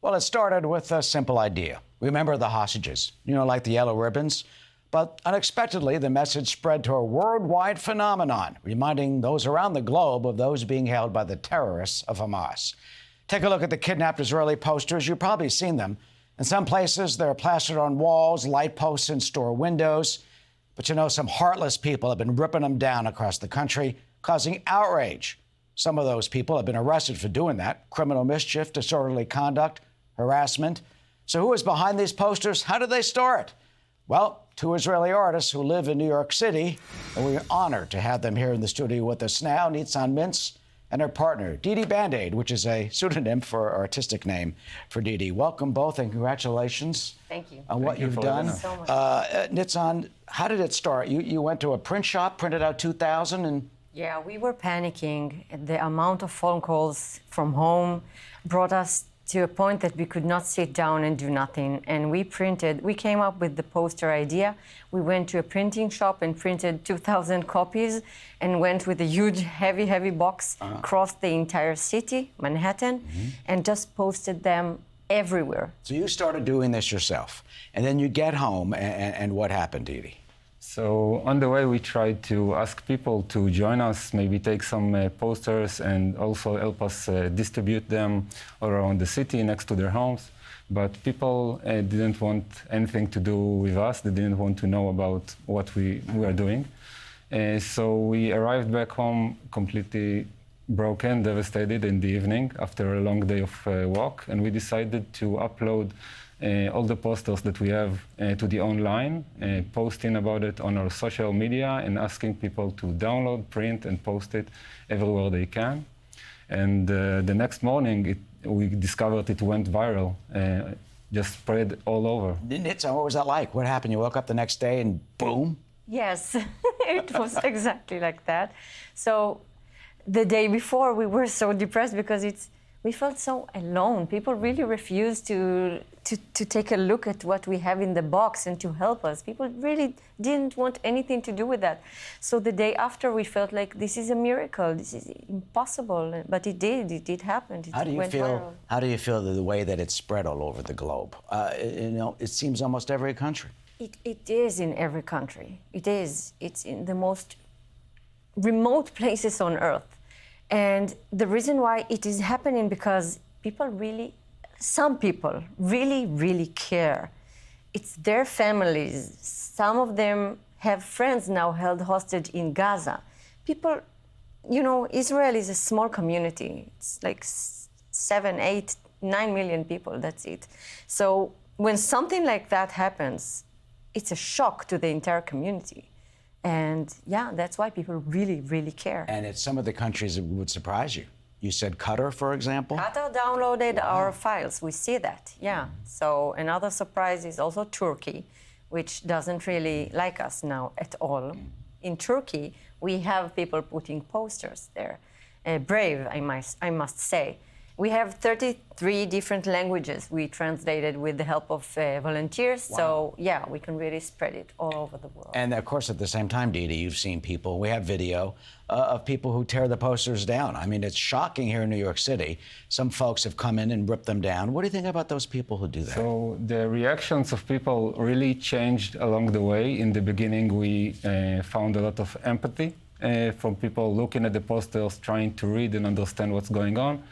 Well, it started with a simple idea. Remember the hostages, like the yellow ribbons? But unexpectedly, the message spread to a worldwide phenomenon, reminding those around the globe of those being held by the terrorists of Hamas. Take a look at the kidnapped Israeli posters. You've probably seen them. In some places, they're plastered on walls, light posts, and store windows. But some heartless people have been ripping them down across the country, causing outrage. Some of those people have been arrested for doing that: criminal mischief, disorderly conduct, harassment. So who is behind these posters? How did they start? Well, two Israeli artists who live in New York City, and we're honored to have them here in the studio with us now, Nitzan Mintz and her partner, Dede Bandaid, which is a pseudonym for artistic name for Dede. Welcome both and congratulations. Thank you. On what you've done. Thank you so much. Nitzan, how did it start? You went to a print shop, printed out 2,000 and... Yeah, we were panicking. The amount of phone calls from home brought us to a point that we could not sit down and do nothing. And we came up with the poster idea. We went to a printing shop and printed 2,000 copies and went with a huge, heavy box across the entire city, Manhattan, and just posted them everywhere. So you started doing this yourself. And then you get home, and what happened, Dede? So on the way, we tried to ask people to join us, maybe take some posters and also help us distribute them all around the city next to their homes. But people didn't want anything to do with us. They didn't want to know about what we were doing. So we arrived back home completely broken, devastated in the evening after a long day of work. And we decided to upload all the posters that we have to the online, posting about it on our social media and asking people to download, print, and post it everywhere they can. And the next morning, we discovered it went viral, just spread all over. Nitzan, what was that like? What happened? You woke up the next day and boom? Yes, it was exactly like that. So the day before, we were so depressed because we felt so alone. People really refused to take a look at what we have in the box and to help us. People really didn't want anything to do with that. So the day after, we felt like this is a miracle. This is impossible. But it did happen. How do you feel the way that it spread all over the globe? It seems almost every country. It is in every country. It is. It's in the most remote places on earth. And the reason why it is happening because some people really care. It's their families. Some of them have friends now held hostage in Gaza. People, Israel is a small community. It's like 7, 8, 9 million people, that's it. So when something like that happens, it's a shock to the entire community. And yeah, that's why people really care. And it's some of the countries that would surprise you. You said Qatar, for example? Qatar downloaded our files. We see that, yeah. So another surprise is also Turkey, which doesn't really like us now at all. In Turkey, we have people putting posters there. Brave, I must say. We have 33 different languages we translated with the help of volunteers. Wow. So, yeah, we can really spread it all over the world. And, of course, at the same time, Dede, you've seen people, we have video of people who tear the posters down. I mean, it's shocking here in New York City. Some folks have come in and ripped them down. What do you think about those people who do that? So the reactions of people really changed along the way. In the beginning, we found a lot of empathy from people looking at the posters, trying to read and understand what's going on.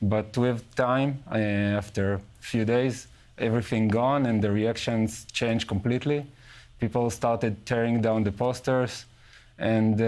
But with time, after a few days, everything gone and the reactions changed completely. People started tearing down the posters. And,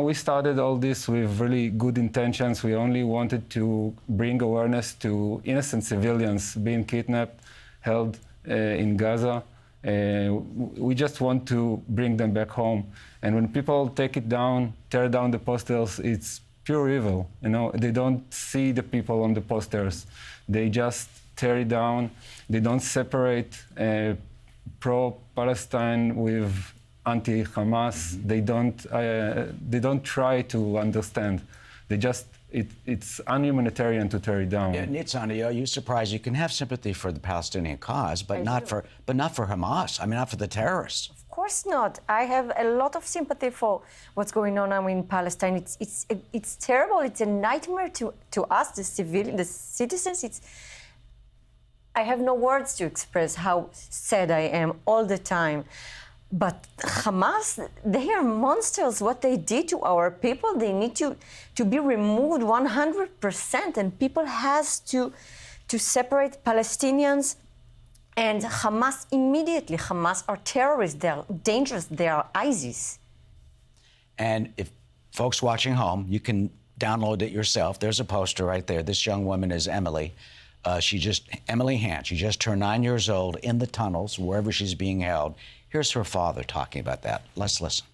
we started all this with really good intentions. We only wanted to bring awareness to innocent civilians being kidnapped, held in Gaza. We just want to bring them back home. And when people take it down, tear down the posters, it's pure evil. They don't see the people on the posters. They just tear it down. They don't separate pro-Palestine with anti-Hamas. They don't try to understand. They just it's unhumanitarian to tear it down. Yeah, Nitzan, are you surprised? You can have sympathy for the Palestinian cause, but not for Hamas. I mean, not for the terrorists. Of course not. I have a lot of sympathy for what's going on now in Palestine. It's terrible. It's a terrible. It's a nightmare to us, the citizens. I have no words to express how sad I am all the time. But Hamas, they are monsters. What they did to our people, they need to be removed 100%. And people has to separate Palestinians and Hamas immediately. Hamas are terrorists. They are dangerous. They are ISIS. And if folks watching home, you can download it yourself. There's a poster right there. This young woman is Emily. Emily Hand. She just turned 9 years old in the tunnels, wherever she's being held. Here's her father talking about that. Let's listen.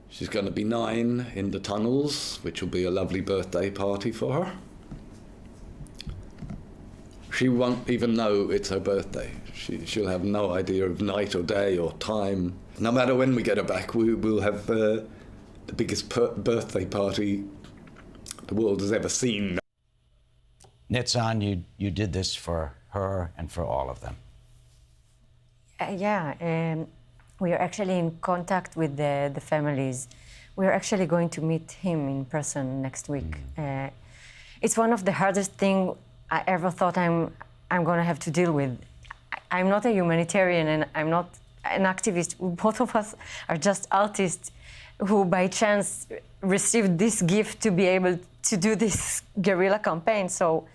She's going to be 9 in the tunnels, which will be a lovely birthday party for her. She won't even know it's her birthday. She'll have no idea of night or day or time. No matter when we get her back, we'll have the biggest birthday party the world has ever seen. Nitzan, you did this for her and for all of them. We are actually in contact with the families. We are actually going to meet him in person next week. It's one of the hardest things I ever thought I'm going to have to deal with. I'm not a humanitarian and I'm not an activist. Both of us are just artists who by chance received this gift to be able to do this guerrilla campaign. So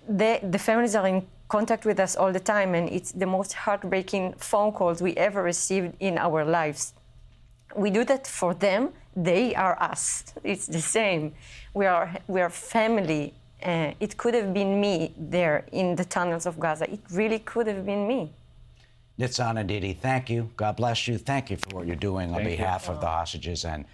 the families are in contact with us all the time, and it's the most heartbreaking phone calls we ever received in our lives. We do that for them. They are us. It's the same. We are family. It could have been me there in the tunnels of Gaza. It really could have been me. Nitzan and Dede, thank you. God bless you. Thank you for what you're doing on behalf of the hostages and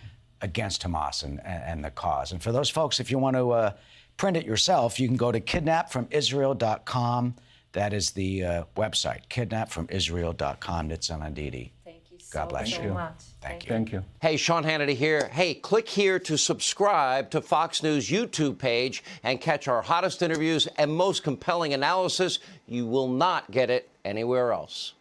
against Hamas and the cause. And for those folks, if you want to print it yourself, you can go to kidnapfromisrael.com. That is the website, kidnapfromisrael.com. Nitzan and Dede. Thank you God bless so you. much. Thank you. Thank you. Hey, Sean Hannity here. Hey, click here to subscribe to Fox News YouTube page and catch our hottest interviews and most compelling analysis. You will not get it anywhere else.